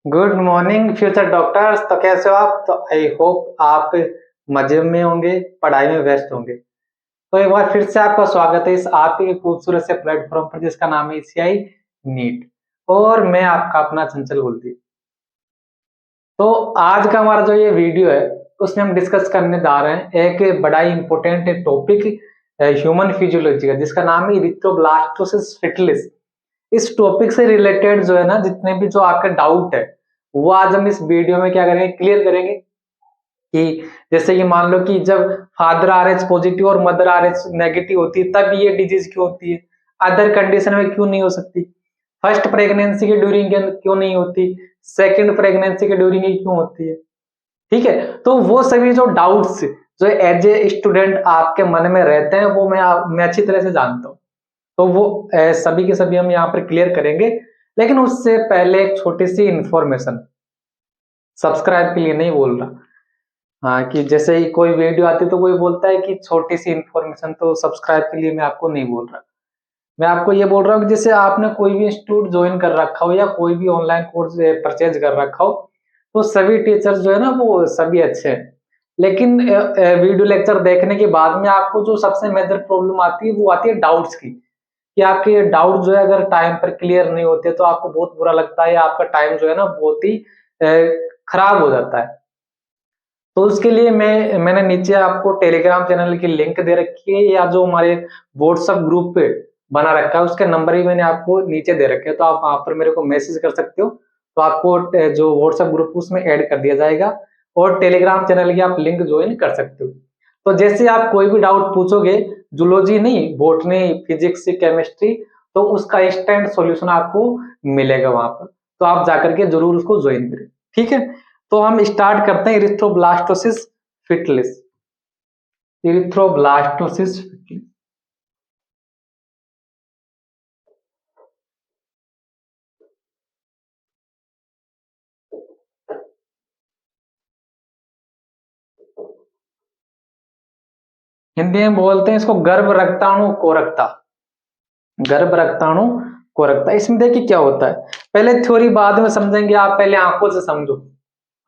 Good morning future doctors. तो कैसे हो आप? तो आई होप आप मजे में होंगे, पढ़ाई में व्यस्त होंगे। तो एक बार फिर से आपका स्वागत है इस आपके खूबसूरत से प्लेटफॉर्म पर जिसका नाम है एसीआई नीट। और मैं आपका अपना चंचल गुलती। तो आज का हमारा जो ये वीडियो है उसमें हम डिस्कस करने जा रहे हैं एक बड़ा ही इंपॉर्टेंट टॉपिक ह्यूमन फिजियोलॉजी का, जिसका नाम है इरिथ्रोब्लास्टोसिस फीटलिस। इस टॉपिक से रिलेटेड जो है ना, जितने भी जो आपके डाउट है वो आज हम इस वीडियो में क्या करेंगे, क्लियर करेंगे। कि जैसे कि मान लो कि जब फादर आरएच पॉजिटिव और मदर आरएच नेगेटिव होती है तब ये डिजीज क्यों होती है, अदर कंडीशन में क्यों नहीं हो सकती, फर्स्ट प्रेगनेंसी के ड्यूरिंग क्यों नहीं होती, सेकंड प्रेगनेंसी के ड्यूरिंग क्यों होती है। ठीक है, तो वो सभी जो डाउट्स जो एज ए स्टूडेंट आपके मन में रहते हैं वो मैं अच्छी तरह से जानता हूँ। तो वो सभी के सभी हम यहाँ पर क्लियर करेंगे। लेकिन उससे पहले एक छोटी सी इंफॉर्मेशन, सब्सक्राइब के लिए नहीं बोल रहा। हाँ, कि जैसे ही कोई वीडियो आती है तो कोई बोलता है कि छोटी सी इंफॉर्मेशन, तो सब्सक्राइब के लिए मैं आपको नहीं बोल रहा। मैं आपको ये बोल रहा हूँ कि जैसे आपने कोई भी इंस्टीट्यूट ज्वाइन कर रखा हो या कोई भी ऑनलाइन कोर्स परचेज कर रखा हो, तो सभी टीचर्स जो है ना वो सभी अच्छे हैं। लेकिन वीडियो लेक्चर देखने के बाद में आपको जो सबसे मेजर प्रॉब्लम आती है वो आती है डाउट्स की। कि आपके डाउट जो है अगर टाइम पर क्लियर नहीं होते तो आपको बहुत बुरा लगता है, या आपका टाइम जो है ना बहुत ही खराब हो जाता है। तो उसके लिए मैंने नीचे आपको टेलीग्राम चैनल की लिंक दे रखी है, या जो हमारे व्हाट्सएप ग्रुप पे बना रखा है उसके नंबर ही मैंने आपको नीचे दे रखे हैं। तो आप वहां पर मेरे को मैसेज कर सकते हो, तो आपको जो व्हाट्सएप ग्रुप उसमें ऐड कर दिया जाएगा, और टेलीग्राम चैनल की आप लिंक ज्वाइन कर सकते हो। तो जैसे आप कोई भी डाउट पूछोगे, जूलॉजी नहीं, बॉटनी, फिजिक्स, केमिस्ट्री, तो उसका इंस्टेंट सॉल्यूशन आपको मिलेगा वहां पर। तो आप जाकर के जरूर उसको ज्वाइन करें। ठीक है, तो हम स्टार्ट करते हैं इरिथ्रोब्लास्टोसिस फिटलिस। इरिथ्रोब्लास्टोसिस फिटलिस हिंदी में बोलते हैं इसको गर्भ रक्ताणु कोरकता। गर्भ रक्ताणु कोरकता, इसमें देखिए क्या होता है। पहले थ्योरी बाद में समझेंगे, आप पहले आंखों से समझो,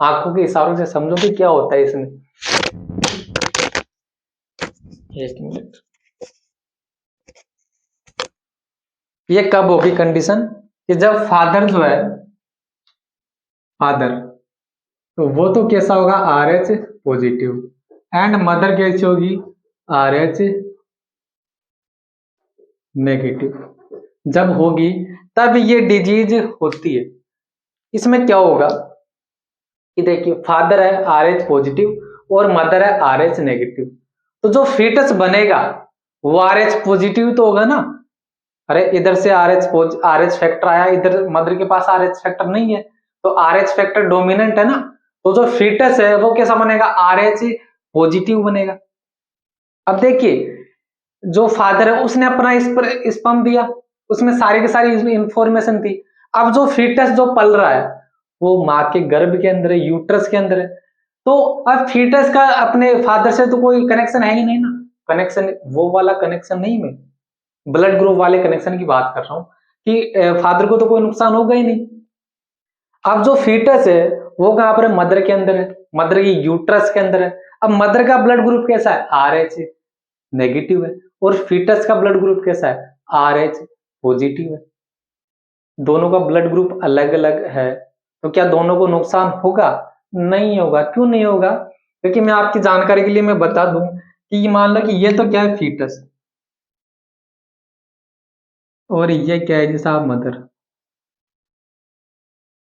आंखों के इशारों से समझो कि क्या होता है इसमें। एक मिनट। ये कब होगी कंडीशन, कि जब फादर जो है, फादर, तो वो तो कैसा होगा, R H positive, and mother कैसी होगी, आर एच नेगेटिव। जब होगी तब ये डिजीज होती है। इसमें क्या होगा कि देखिए फादर है आर एच पॉजिटिव और मदर है आर एच नेगेटिव, तो जो फीटस बनेगा वो आर एच पॉजिटिव तो होगा ना। अरे इधर से आर एच फैक्टर आया, इधर मदर के पास आर एच फैक्टर नहीं है, तो आर एच फैक्टर डोमिनेंट है ना। तो जो फीटस है वो कैसा बनेगा, आर एच पॉजिटिव बनेगा। अब देखिए जो फादर है उसने अपना इस पर स्पर्म दिया, उसमें सारी की सारी इंफॉर्मेशन थी। अब जो फीटस जो पल रहा है वो माँ के गर्भ के अंदर है, यूट्रस के अंदर है। तो अब फीटस का अपने फादर से तो कोई कनेक्शन है ही नहीं ना। कनेक्शन वो वाला कनेक्शन नहीं, मैं ब्लड ग्रुप वाले कनेक्शन की बात कर रहा हूँ, कि फादर को तो कोई नुकसान होगा ही नहीं। अब जो फीटस है वो कहां पर है, मदर के अंदर है, मदर की यूट्रस के अंदर है। अब मदर का ब्लड ग्रुप कैसा है, आर एच नेगेटिव है, और फीटस का ब्लड ग्रुप कैसा है, आर एच पॉजिटिव है। दोनों का ब्लड ग्रुप अलग अलग है, तो क्या दोनों को नुकसान होगा? नहीं होगा। क्यों नहीं होगा? क्योंकि मैं आपकी जानकारी के लिए मैं बता दूं कि मान लो कि ये तो क्या है, फीटस, और ये क्या है, जैसा आप मदर,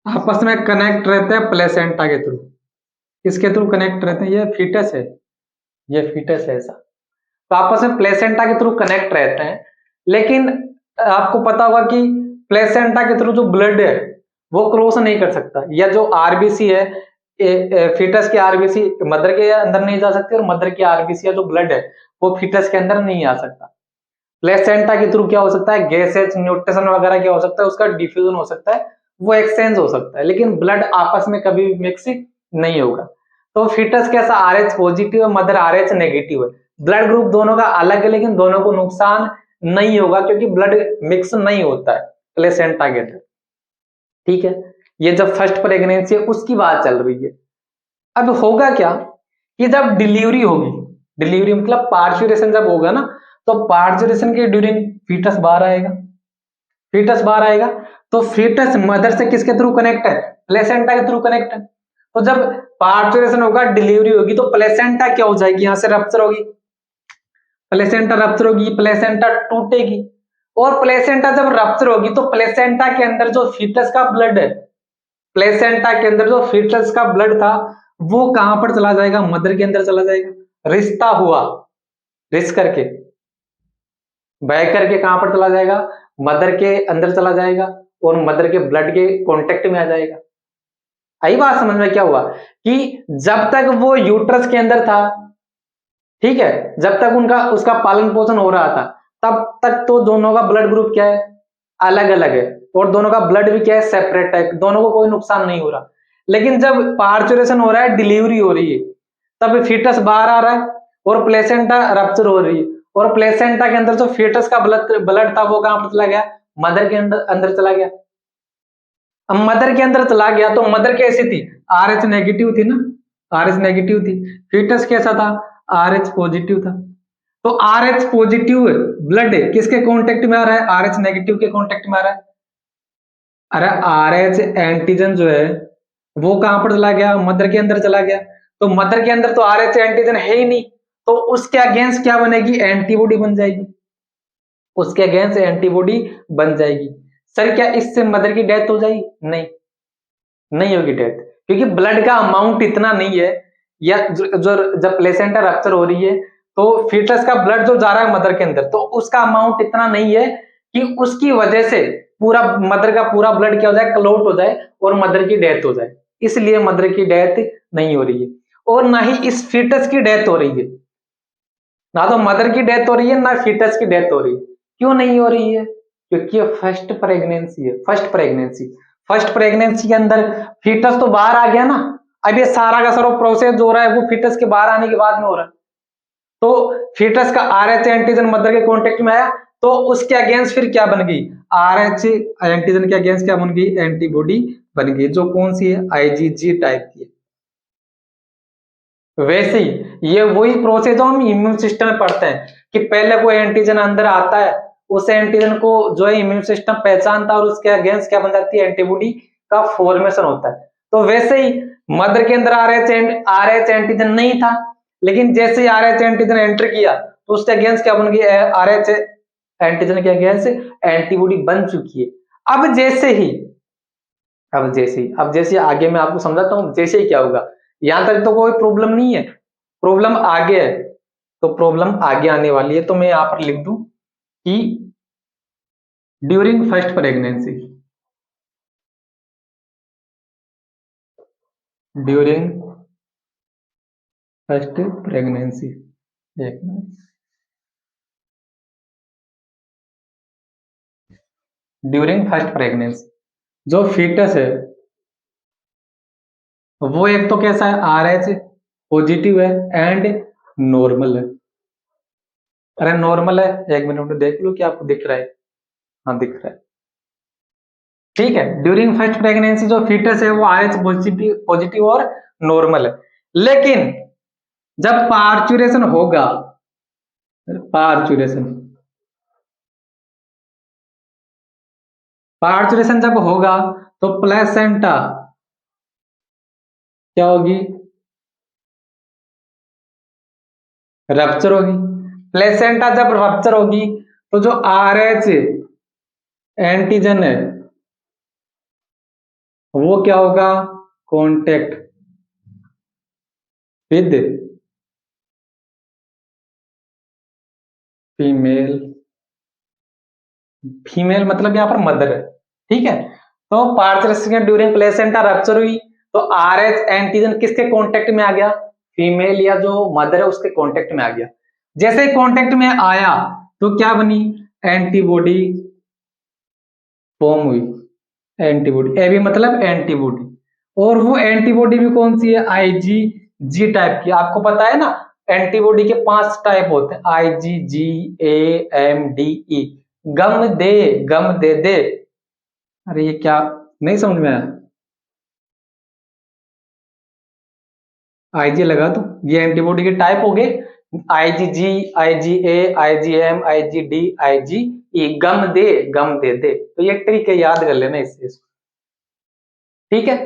आपस में कनेक्ट रहते हैं प्लेसेंटा के थ्रू। किसके थ्रू कनेक्ट रहते हैं, ये फीटस है, ये फीटस है ऐसा। तो आपस में प्लेसेंटा के थ्रू कनेक्ट रहते हैं। लेकिन आपको पता होगा कि प्लेसेंटा के थ्रू जो ब्लड है वो क्रॉस नहीं कर सकता, या जो आरबीसी है, फीटस की आरबीसी मदर के अंदर नहीं जा सकती, और मदर की आरबीसी या जो ब्लड है वो फीटस के अंदर नहीं आ सकता। प्लेसेंटा के थ्रू क्या हो सकता है, गैसेज, न्यूट्रिशन वगैरह क्या हो सकता है, उसका डिफ्यूजन हो सकता है, वो एक्सचेंज हो सकता है, लेकिन ब्लड आपस में कभी भी मिक्स नहीं होगा। तो फीटस कैसा, आर एच पॉजिटिव है, मदर आर एच नेगेटिव है। ब्लड ग्रुप दोनों का अलग है, लेकिन दोनों को नुकसान नहीं होगा क्योंकि ब्लड मिक्स नहीं होता है प्लेसेंटा के अंदर। ठीक है, ये जब फर्स्ट प्रेगनेंसी है उसकी बात चल रही है। अब होगा क्या कि जब डिलीवरी होगी, डिलीवरी मतलब पार्चुरेशन जब होगा ना, तो पार्चुरेशन के ड्यूरिंग फीटस बाहर आएगा, फीटस बाहर आएगा तो फीटस मदर से किसके थ्रू कनेक्ट है, प्लेसेंटा के थ्रू कनेक्ट है। तो जब पार्चुरेशन होगा, डिलीवरी होगी, तो प्लेसेंटा क्या हो जाएगी, यहां से रप्चर होगी, प्लेसेंटा रप्चर होगी, प्लेसेंटा टूटेगी। और प्लेसेंटा जब रप्चर होगी तो प्लेसेंटा के अंदर जो फीटस का ब्लड है, प्लेसेंटा के अंदर जो फीटस का ब्लड था वो कहां पर चला जाएगा, मदर के अंदर चला जाएगा। रिश्ता हुआ, रिस करके बह करके कहां पर चला जाएगा, मदर के अंदर चला जाएगा और मदर के ब्लड के कांटेक्ट में आ जाएगा। आई बात समझ में क्या हुआ कि जब तक वो यूट्रस के अंदर था, ठीक है, जब तक उनका उसका पालन पोषण हो रहा था तब तक तो दोनों का ब्लड ग्रुप क्या है, अलग अलग है, और दोनों का ब्लड भी क्या है, सेपरेट है, दोनों को कोई नुकसान नहीं हो रहा। लेकिन जब पार्चुरेशन हो रहा है, डिलीवरी हो रही है, तब फीटस बाहर आ रहा है और प्लेसेंटा रप्चर हो रही है, और प्लेसेंटा के अंदर जो फीटस का ब्लड था वो कहां पर चला गया, मदर के अंदर चला गया। अब मदर के अंदर चला गया तो मदर कैसी थी, RH नेगेटिव थी ना, RH नेगेटिव थी। फीटस कैसा था, RH पॉजिटिव था। तो RH पॉजिटिव ब्लड किसके कांटेक्ट में आ रहा है, RH नेगेटिव के कांटेक्ट में आ रहा है। अरे RH एंटीजन जो है वो कहां पर चला गया, मदर के अंदर चला गया। तो मदर के अंदर तो RH एंटीजन है ही नहीं, तो उसके अगेंस्ट क्या बनेगी, एंटीबॉडी बन जाएगी, उसके अगेंस्ट एंटीबॉडी बन जाएगी। सर क्या इससे मदर की डेथ हो जाएगी, नहीं, नहीं होगी डेथ, क्योंकि ब्लड का अमाउंट इतना नहीं है, या जो जब प्लेसेंटा रप्चर हो रही है तो फीटस का ब्लड जो जा रहा है मदर के अंदर, तो उसका अमाउंट इतना नहीं है कि उसकी वजह से पूरा मदर का पूरा ब्लड क्या हो जाए, क्लॉट हो जाए और मदर की डेथ हो जाए। इसलिए मदर की डेथ नहीं हो रही है, और ना ही इस फीटस की डेथ हो रही है, ना तो मदर की डेथ हो रही है ना फीटस की डेथ हो रही है। क्यों नहीं हो रही है, क्योंकि ये फर्स्ट प्रेगनेंसी है, फर्स्ट प्रेगनेंसी। फर्स्ट प्रेगनेंसी के अंदर फीटस तो बाहर आ गया ना, अब ये सारा का सारा प्रोसेस जो हो रहा है वो फीटस के बाहर आने के बाद में हो रहा है। तो फीटस का RH एंटीजन मदर के कांटेक्ट में आया तो उसके अगेंस्ट फिर क्या बन गई, RH एंटीजन के अगेंस्ट क्या बन गई, एंटीबॉडी बन गई, जो कौन सी है, IgG टाइप की है। वैसे ही ये वही प्रोसेस जो हम इम्यून सिस्टम में पढ़ते हैं कि पहले कोई एंटीजन अंदर आता है, उस एंटीजन को जो है इम्यून सिस्टम पहचानता है और उसके अगेंस्ट क्या बन जाती है, एंटीबॉडी का फॉर्मेशन होता है। तो वैसे ही मदर के अंदर RH एंटीजन नहीं था, लेकिन जैसे ही RH एंटीजन एंटर किया तो उसके अगेंस्ट क्या बन गई, RH एंटीजन के अगेंस्ट एंटीबॉडी बन चुकी है। अब जैसे आगे मैं आपको समझाता हूं, जैसे ही क्या होगा, यहां तक तो कोई प्रॉब्लम नहीं है, प्रॉब्लम आगे है, तो प्रॉब्लम आगे आने वाली है। तो मैं यहां पर लिख दूं कि during first pregnancy, during first pregnancy, एक मिनट, ड्यूरिंग फर्स्ट प्रेगनेंसी जो फीटस है वो एक तो कैसा है, RH पॉजिटिव है एंड नॉर्मल है। अरे नॉर्मल है, एक मिनट में देख लो कि आपको दिख रहा है, हाँ दिख रहा है, ठीक है। ड्यूरिंग फर्स्ट प्रेगनेंसी जो फीटस है वो RH पॉजिटिव और नॉर्मल है। लेकिन जब पार्चुरेशन होगा, पार्चुरेशन पार्चुरेशन जब होगा तो प्लेसेंटा क्या होगी, रप्चर होगी। प्लेसेंटा जब रप्चर होगी तो जो RH एंटीजन है वो क्या होगा, कांटेक्ट विद फीमेल, फीमेल मतलब यहां पर मदर है, ठीक है। तो पार्चुरेशन ड्यूरिंग प्लेसेंटा रप्चर हुई तो RH एंटीजन किसके कांटेक्ट में आ गया, फीमेल या जो मदर है उसके कांटेक्ट में आ गया। जैसे कांटेक्ट में आया तो क्या बनी, एंटीबॉडी फॉर्म हुई, एंटीबॉडी, ए भी मतलब एंटीबॉडी, और वो एंटीबॉडी भी कौन सी है, IgG टाइप की। आपको पता है ना एंटीबॉडी के 5 टाइप होते हैं, IgG, AMDE, गम दे दे। अरे ये क्या नहीं समझ में आया, आईजी लगा दो। ये एंटीबॉडी के टाइप हो गए, IgG, IgA, IgM, IgD, IgE. गम दे दे। तो ये ट्रिक है, याद कर लेना इससे। ठीक है,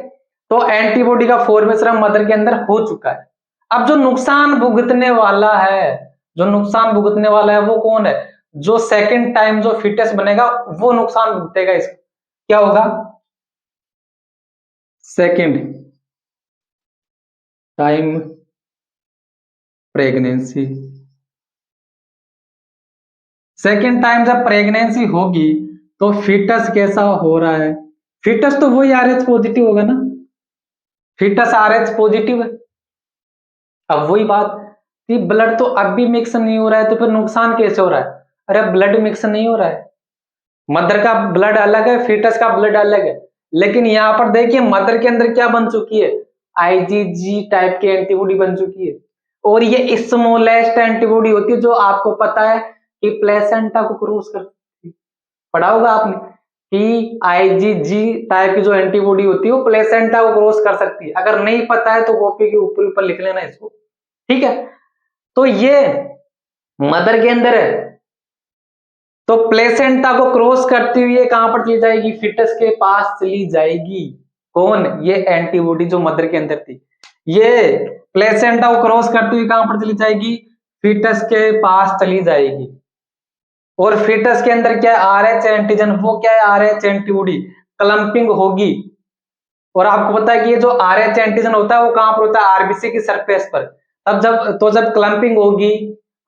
तो एंटीबॉडी का फॉर्मेशन मदर के अंदर हो चुका है। अब जो नुकसान भुगतने वाला है, जो नुकसान भुगतने वाला है वो कौन है? जो सेकंड टाइम जो फिटस बनेगा वो नुकसान भुगतेगा। इसका क्या होगा? Second time pregnancy. Second time जब प्रेगनेंसी होगी तो फिटस कैसा हो रहा है? फिटस तो वही आरएच पॉजिटिव होगा ना, फिटस आरएच पॉजिटिव है। अब वही बात कि ब्लड तो अब भी मिक्स नहीं हो रहा है, तो फिर नुकसान कैसे हो रहा है? अरे ब्लड मिक्स नहीं हो रहा है, मदर का ब्लड अलग है, फीटस का ब्लड अलग है। लेकिन यहाँ पर देखिए मदर के अंदर क्या बन चुकी है? आईजीजी टाइप की एंटीबॉडी बन चुकी है। और ये स्मॉलेस्ट एंटीबॉडी होती है, जो आपको पता है कि प्लेसेंटा को क्रॉस करती है। पढ़ा होगा आपने कि आईजीजी टाइप की जो एंटीबॉडी होती है वो प्लेसेंटा को क्रॉस कर सकती है। अगर नहीं पता है तो कॉपी के ऊपर लिख लेना इसको। ठीक है, तो ये मदर के अंदर है, तो प्लेसेंटा को क्रॉस करती हुई कहां पर चली जाएगी? फिटस के पास चली जाएगी। कौन? ये एंटीबॉडी जो मदर के अंदर थी, ये प्लेसेंटा को क्रॉस करती हुई कहां पर चली जाएगी? फिटस के पास चली जाएगी। और फिटस के अंदर क्या है? RH antigen. वो क्या है? आरएच एंटीबॉडी क्लंपिंग होगी। और आपको पता है कि ये जो आरएच एंटीजन होता है वो कहां पर होता है? आरबीसी की सरफेस पर। तब जब क्लंपिंग होगी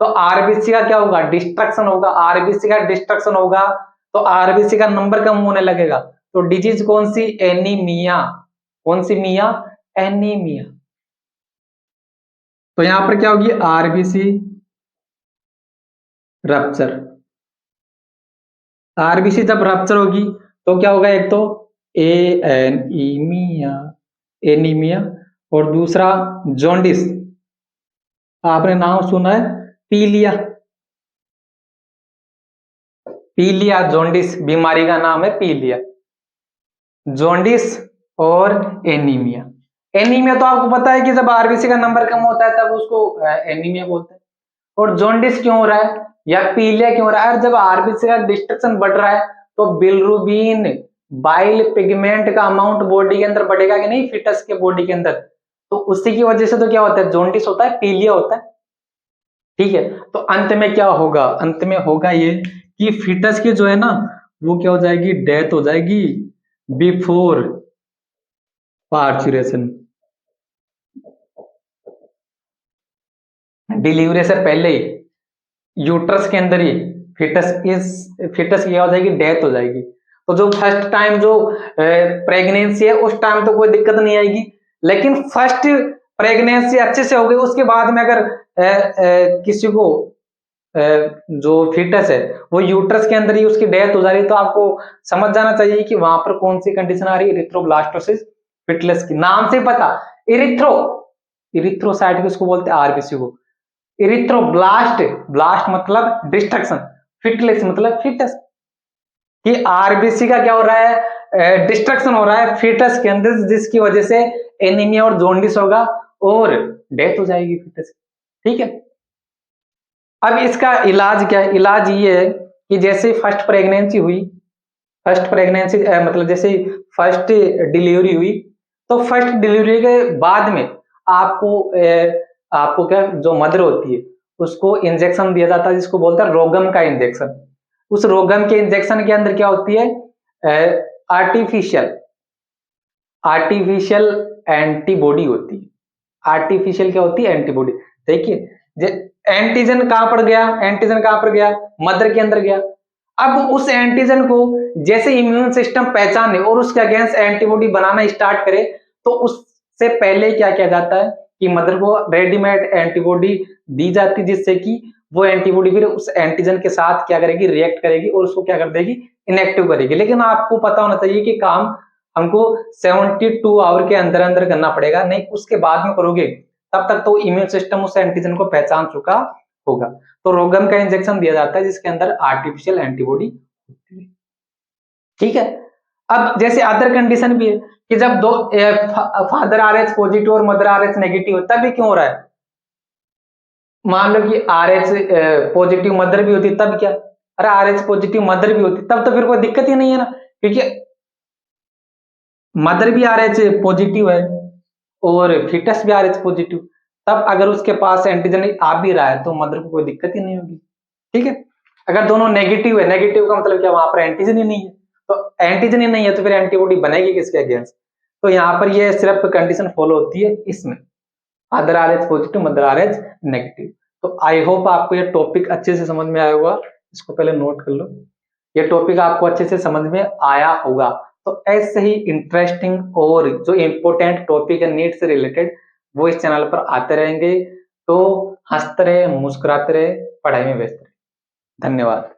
तो आरबीसी का क्या होगा? डिस्ट्रक्शन होगा। आरबीसी का डिस्ट्रक्शन होगा तो आरबीसी का नंबर कम होने लगेगा। तो डिजीज कौन सी? एनीमिया। कौन सी मिया? एनीमिया। तो यहां पर क्या होगी? RBC rupture. आरबीसी जब रप्चर होगी तो क्या होगा? एक तो एनीमिया, एनीमिया, और दूसरा जॉन्डिस। आपने नाम सुना है पीलिया? पीलिया जॉन्डिस बीमारी का नाम है, पीलिया, जॉन्डिस और एनीमिया। एनीमिया तो आपको पता है कि जब आरबीसी का नंबर कम होता है तब उसको एनीमिया बोलते हैं। और जॉन्डिस क्यों हो रहा है या पीलिया क्यों हो रहा है? जब आरबीसी का डिस्ट्रक्शन बढ़ रहा है तो बिलरुबिन बाइल पिगमेंट का अमाउंट बॉडी के अंदर बढ़ेगा कि नहीं? फिटस के बॉडी के अंदर, तो उसी की वजह से तो क्या होता है? जॉन्डिस होता है, पीलिया होता है। ठीक है, तो अंत में क्या होगा? अंत में होगा ये कि फिटस की जो है ना वो क्या हो जाएगी? डेथ हो जाएगी बिफोर पार्चुरेशन। डिलीवरी से पहले ही यूट्रस के अंदर ही फिटस क्या हो जाएगी? डेथ हो जाएगी। तो जो फर्स्ट टाइम जो प्रेगनेंसी है उस टाइम तो कोई दिक्कत नहीं आएगी, लेकिन फर्स्ट प्रेगनेंसी अच्छे से हो गई उसके बाद में अगर किसी को जो फिटस है वो यूट्रस के अंदर ही उसकी डेथ हो जा रही है, तो आपको समझ जाना चाहिए कि वहां पर कौन सी कंडीशन आ रही है? इरिथ्रोब्लास्टोसिस फिटलेस की। नाम से पता, इरिथ्रोसाइट किसको बोलते हैं? आरबीसी को। इरिथ्रोब्लास्ट, ब्लास्ट मतलब डिस्ट्रक्शन, फिटलेस मतलब फिटस। कि आरबीसी का क्या हो रहा है? डिस्ट्रक्शन हो रहा है फिटस के अंदर, जिसकी वजह से एनीमिया और जॉन्डिस होगा और डेथ हो जाएगी फिटस। ठीक है, अब इसका इलाज क्या है? इलाज ये है कि जैसे फर्स्ट प्रेगनेंसी हुई, फर्स्ट प्रेगनेंसी मतलब जैसे फर्स्ट डिलीवरी हुई, तो फर्स्ट डिलीवरी के बाद में आपको क्या, जो मदर होती है उसको इंजेक्शन दिया जाता है जिसको बोलते हैं रोगम का इंजेक्शन। उस रोगम के इंजेक्शन के अंदर क्या होती है? आर्टिफिशियल आर्टिफिशियल एंटीबॉडी होती है। आर्टिफिशियल क्या होती है? एंटीबॉडी। देखिए एंटीजन कहां पर गया? एंटीजन कहां पर गया? मदर के अंदर गया। अब उस एंटीजन को जैसे इम्यून सिस्टम पहचाने और उसके अगेंस्ट एंटीबॉडी बनाना स्टार्ट करे, तो उससे पहले क्या किया जाता है कि मदर को रेडीमेड एंटीबॉडी दी जाती, जिससे कि वो एंटीबॉडी फिर उस एंटीजन के साथ क्या करेगी? रिएक्ट करेगी और उसको क्या कर देगी? इनएक्टिव करेगी। लेकिन आपको पता होना चाहिए कि काम हमको 72 आवर के अंदर अंदर करना पड़ेगा, नहीं उसके बाद में करोगे तब तक तो इम्यून सिस्टम उस एंटीजन को पहचान चुका होगा। तो रोगम का इंजेक्शन दिया जाता है जिसके अंदर आर्टिफिशियल एंटीबॉडी होती है। ठीक है, अब जैसे अदर कंडीशन भी है कि जब दो फादर RH पॉजिटिव और मदर RH नेगेटिव, तब भी क्यों हो रहा है? मान लो कि RH पॉजिटिव मदर भी होती तब क्या? अरे RH पॉजिटिव मदर भी होती तब तो फिर कोई दिक्कत ही नहीं है ना, क्योंकि मदर भी RH पॉजिटिव है और फीटस भी RH पॉजिटिव, तब अगर उसके पास एंटीजन आ भी रहा है तो मदर को कोई दिक्कत ही नहीं होगी। ठीक है, अगर दोनों नेगेटिव है, नेगेटिव का मतलब क्या, वहां पर एंटीजन ही नहीं है, तो एंटीजन ही नहीं है तो फिर एंटीबॉडी बनेगी किसके अगेंस्ट? तो यहाँ पर ये सिर्फ कंडीशन फॉलो होती है इसमें, father RH positive mother RH negative. तो आई होप आपको ये टॉपिक अच्छे से समझ में आया होगा, इसको पहले नोट कर लो, ये टॉपिक आपको अच्छे से समझ में आया होगा। तो ऐसे ही इंटरेस्टिंग और जो इम्पोर्टेंट टॉपिक है नीट से रिलेटेड वो इस चैनल पर आते रहेंगे। तो हंसते रहे, मुस्कुराते रहे, पढ़ाई में व्यस्त रहे। धन्यवाद।